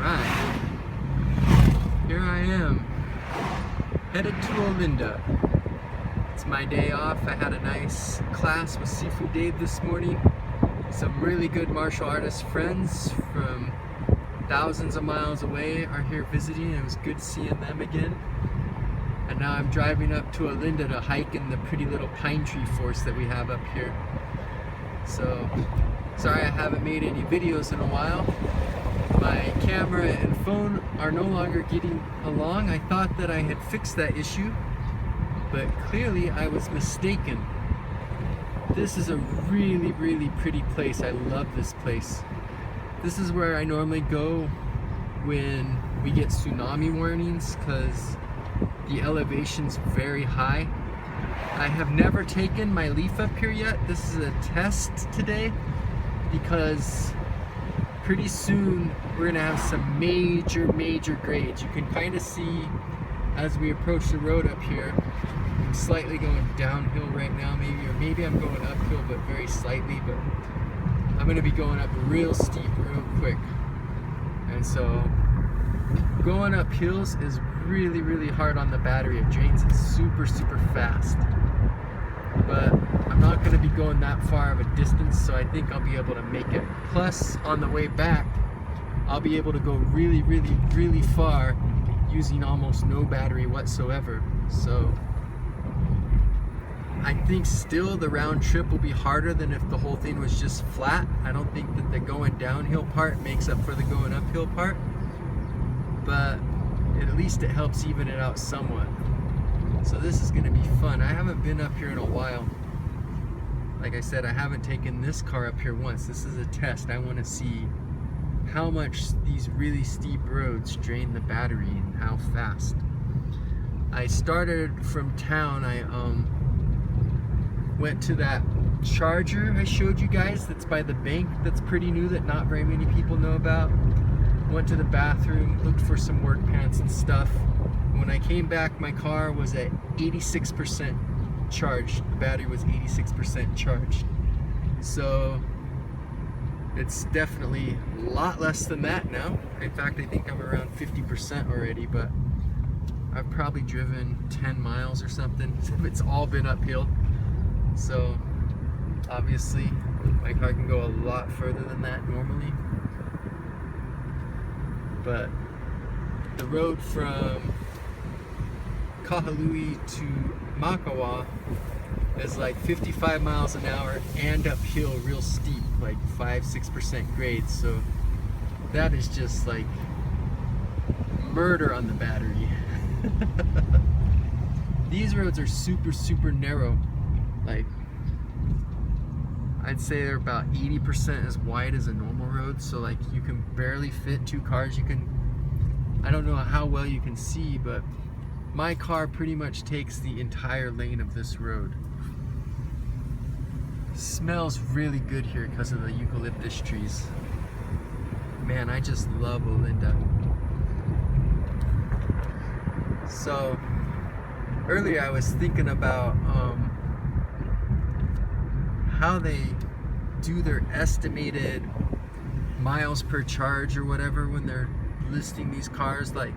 Alright, here I am, headed to Olinda. It's my day off. I had a nice class with Seafood Dave this morning. Some really good martial artist friends from thousands of miles away are here visiting. It was good seeing them again. And now I'm driving up to Olinda to hike in the pretty little pine tree forest that we have up here. So, sorry I haven't made any videos in a while. My camera and phone are no longer getting along. I thought that I had fixed that issue, but clearly I was mistaken. This is a really, really pretty place. I love this place. This is where I normally go when we get tsunami warnings because the elevation's very high. I have never taken my Leaf up here yet. This is a test today because pretty soon we're gonna have some major grades. You can kind of see as we approach the road up here. I'm slightly going downhill right now, maybe, or maybe I'm going uphill, but very slightly. But I'm gonna be going up real steep, real quick, and so going up hills is really, really hard on the battery. It drains it super fast. But I'm not going to be going that far of a distance, so I think I'll be able to make it. Plus, on the way back, I'll be able to go really far using almost no battery whatsoever. So I think still the round trip will be harder than if the whole thing was just flat. I don't think that the going downhill part makes up for the going uphill part, but at least it helps even it out somewhat. So this is going to be fun. I haven't been up here in a while. Like I said, I haven't taken this car up here once. This is a test. I want to see how much these really steep roads drain the battery and how fast. I started from town. I went to that charger I showed you guys that's by the bank, that's pretty new, that not very many people know about. Went to the bathroom, looked for some work pants and stuff. When I came back, my car was at 86% charged. The battery was 86% charged. So it's definitely a lot less than that now. In fact, I think I'm around 50% already, but I've probably driven 10 miles or something. It's all been uphill. So obviously my car can go a lot further than that normally. But the road from Kahului to Makawa is like 55 miles an hour and uphill, real steep, like 5-6% grades. So that is just like murder on the battery. These roads are super narrow. Like, I'd say they're about 80% as wide as a normal road, so like you can barely fit two cars. I don't know how well you can see, but my car pretty much takes the entire lane of this road. Smells really good here because of the eucalyptus trees. Man, I just love Olinda. So earlier I was thinking about how they do their estimated miles per charge or whatever when they're listing these cars. Like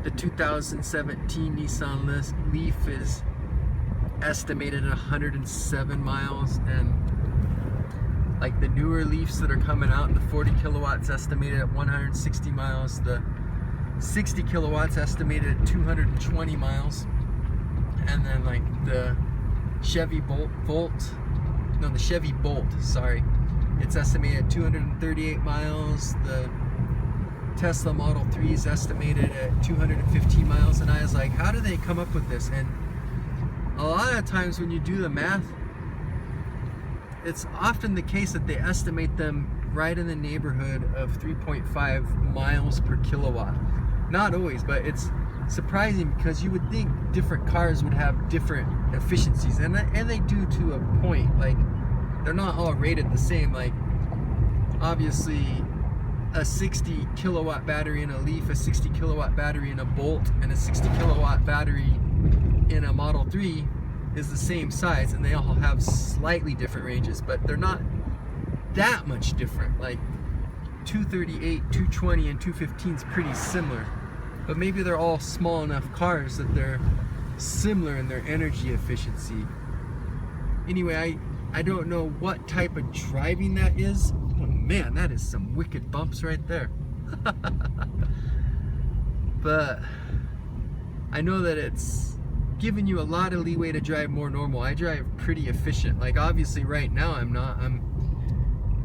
the 2017 Nissan Leaf is estimated at 107 miles, and like the newer Leafs that are coming out, the 40 kilowatts estimated at 160 miles, the 60 kilowatts estimated at 220 miles, and then like the Chevy Bolt, sorry, it's estimated at 238 miles. The Tesla Model 3 is estimated at 215 miles, and I was like, how do they come up with this? And a lot of times when you do the math, it's often the case that they estimate them right in the neighborhood of 3.5 miles per kilowatt. Not always, but it's surprising because you would think different cars would have different efficiencies, and they do to a point. Like, they're not all rated the same. Like, obviously a 60 kilowatt battery in a Leaf, a 60 kilowatt battery in a Bolt, and a 60 kilowatt battery in a Model 3 is the same size, and they all have slightly different ranges, but they're not that much different. Like, 238, 220, and 215 is pretty similar. But maybe they're all small enough cars that they're similar in their energy efficiency. Anyway, I don't know what type of driving that is. Oh man, that is some wicked bumps right there. But I know that it's giving you a lot of leeway to drive more normal. I drive pretty efficient. Like obviously right now I'm not. I'm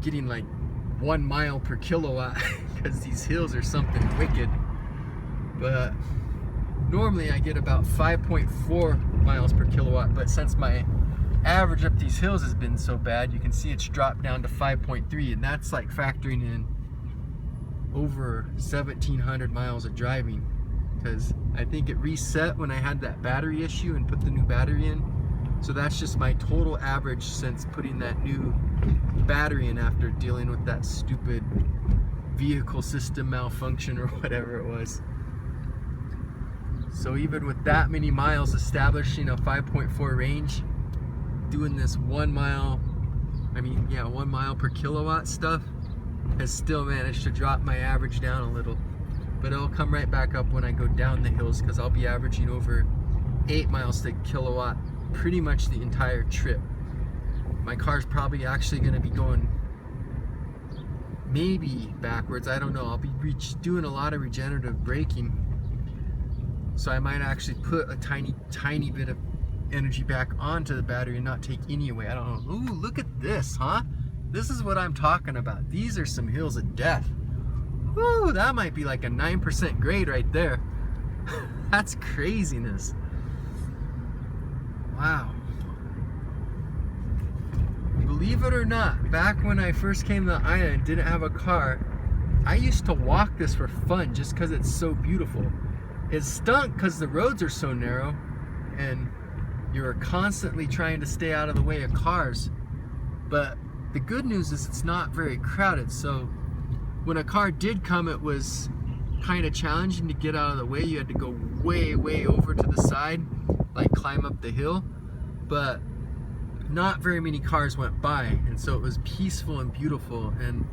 getting like 1 mile per kilowatt because these hills are something wicked. But normally I get about 5.4 miles per kilowatt. But since my average up these hills has been so bad, you can see it's dropped down to 5.3, and that's like factoring in over 1,700 miles of driving, because I think it reset when I had that battery issue and put the new battery in. So that's just my total average since putting that new battery in after dealing with that stupid vehicle system malfunction or whatever it was. So even with that many miles establishing a 5.4 range, doing this 1 mile, 1 mile per kilowatt stuff has still managed to drop my average down a little. But it'll come right back up when I go down the hills, because I'll be averaging over 8 miles to kilowatt pretty much the entire trip. My car's probably actually going to be going maybe backwards, I don't know. I'll be doing a lot of regenerative braking, so I might actually put a tiny bit of energy back onto the battery and not take any away. I don't know. Ooh, look at this, huh? This is what I'm talking about. These are some hills of death. Ooh, that might be like a 9% grade right there. That's craziness. Wow. Believe it or not, back when I first came to the island and didn't have a car, I used to walk this for fun just because it's so beautiful. It stunk because the roads are so narrow and you're constantly trying to stay out of the way of cars. But the good news is it's not very crowded, so when a car did come, it was kind of challenging to get out of the way. You had to go way over to the side, like climb up the hill, but not very many cars went by, and so it was peaceful and beautiful, and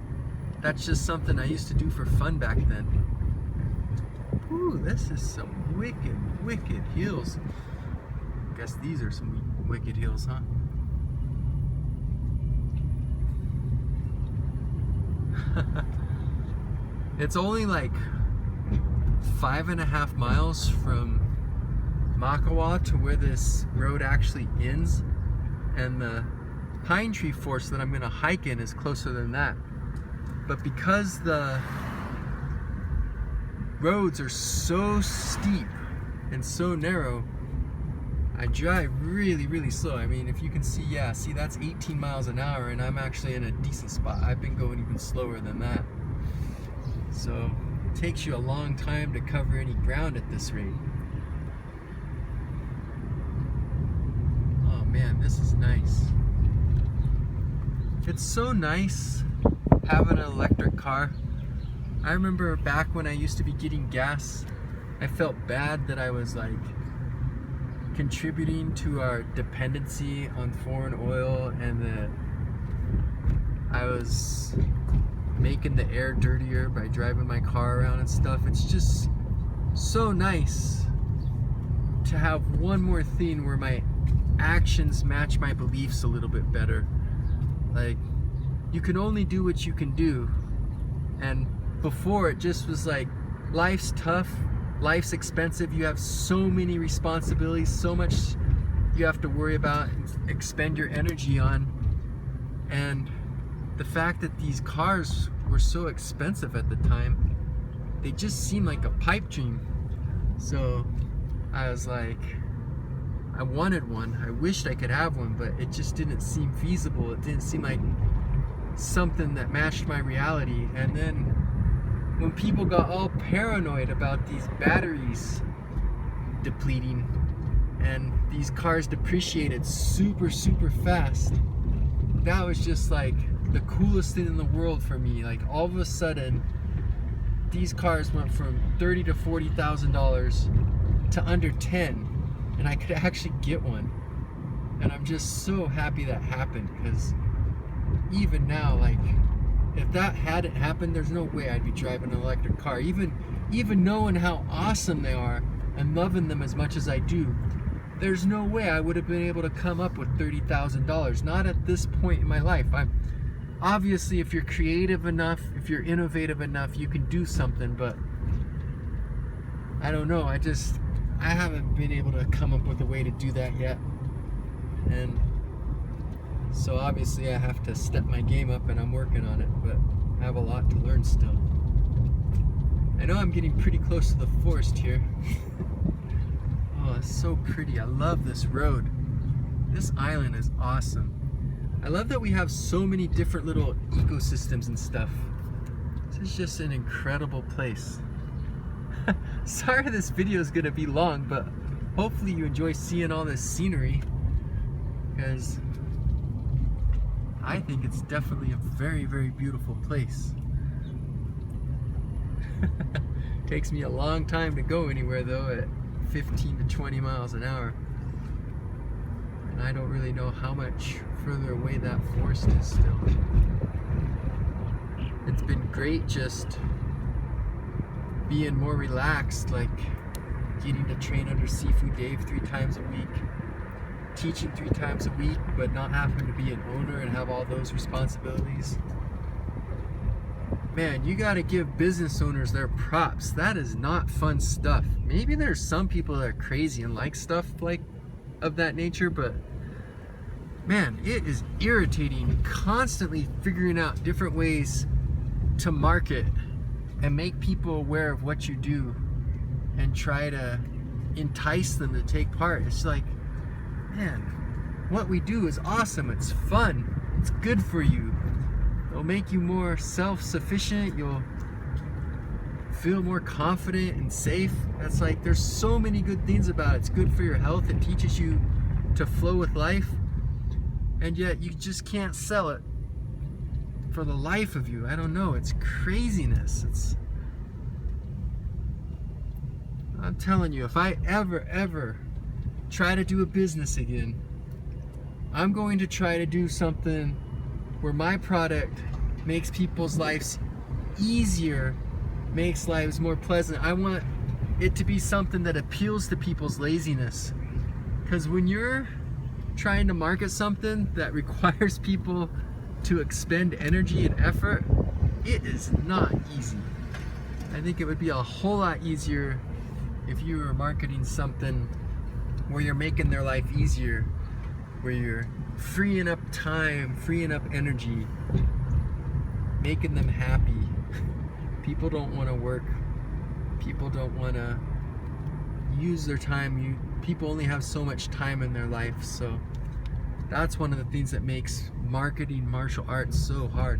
that's just something I used to do for fun back then. Ooh, this is some wicked hills. I guess these are some wicked hills, huh? It's only like 5.5 miles from Makawa to where this road actually ends, and the pine tree forest that I'm going to hike in is closer than that. But because the roads are so steep and so narrow, I drive really slow. I mean, if you can see, see that's 18 miles an hour, and I'm actually in a decent spot. I've been going even slower than that. So it takes you a long time to cover any ground at this rate. Oh man, this is nice. It's so nice having an electric car. I remember back when I used to be getting gas, I felt bad that I was like contributing to our dependency on foreign oil, and that I was making the air dirtier by driving my car around and stuff. It's just so nice to have one more thing where my actions match my beliefs a little bit better. Like, you can only do what you can do, and before it just was like, life's tough, life's expensive, you have so many responsibilities, so much you have to worry about and expend your energy on, and the fact that these cars were so expensive at the time, they just seemed like a pipe dream. So I was like, I wanted one. I wished I could have one, but it just didn't seem feasible. It didn't seem like something that matched my reality. And then when people got all paranoid about these batteries depleting and these cars depreciated super fast, that was just like the coolest thing in the world for me. Like, all of a sudden these cars went from $30,000 to $40,000 to under 10, and I could actually get one. And I'm just so happy that happened, because even now, like, if that hadn't happened, there's no way I'd be driving an electric car. Even knowing how awesome they are and loving them as much as I do, there's no way I would have been able to come up with $30,000. Not at this point in my life. Obviously, if you're creative enough, if you're innovative enough, you can do something, but I don't know. I haven't been able to come up with a way to do that yet. And so obviously I have to step my game up, and I'm working on it, but I have a lot to learn still. I know I'm getting pretty close to the forest here. Oh, it's so pretty. I love this road. This island is awesome. I love that we have so many different little ecosystems and stuff. This is just an incredible place. Sorry this video is gonna be long, but hopefully you enjoy seeing all this scenery, because I think it's definitely a very, very beautiful place. Takes me a long time to go anywhere though, at 15 to 20 miles an hour. And I don't really know how much further away that forest is still. It's been great just being more relaxed, like getting to train under Seafood Dave 3 times a week, teaching 3 times a week, but not having to be an owner and have all those responsibilities. Man, you gotta give business owners their props. That is not fun stuff. Maybe there's some people that are crazy and like stuff like of that nature, but man, it is irritating constantly figuring out different ways to market and make people aware of what you do and try to entice them to take part. It's like, man, what we do is awesome. It's fun. It's good for you. It'll make you more self-sufficient. You'll feel more confident and safe. It's like, there's so many good things about it. It's good for your health. It teaches you to flow with life. And yet you just can't sell it for the life of you. I don't know. It's craziness. I'm telling you, if I ever try to do a business again, I'm going to try to do something where my product makes people's lives easier, makes lives more pleasant. I want it to be something that appeals to people's laziness. Because when you're trying to market something that requires people to expend energy and effort, it is not easy. I think it would be a whole lot easier if you were marketing something where you're making their life easier, where you're freeing up time, freeing up energy, making them happy. People don't want to work. People don't want to use their time. People only have so much time in their life, so that's one of the things that makes marketing martial arts so hard.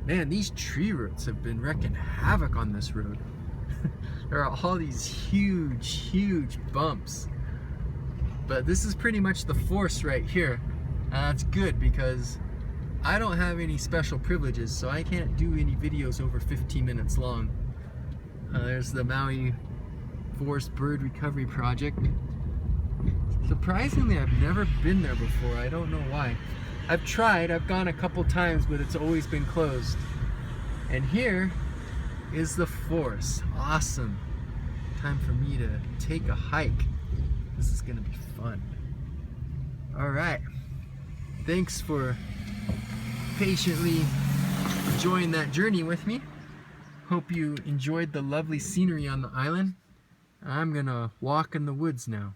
Man, these tree roots have been wreaking havoc on this road. There are all these huge bumps. But this is pretty much the force right here. That's good because I don't have any special privileges, so I can't do any videos over 15 minutes long. There's the Maui Forest Bird Recovery Project. Surprisingly, I've never been there before. I don't know why. I've tried, I've gone a couple times, but it's always been closed. And here is the forest. Awesome. Time for me to take a hike. This is gonna be fun. All right. Thanks for patiently enjoying that journey with me. Hope you enjoyed the lovely scenery on the island. I'm gonna walk in the woods now.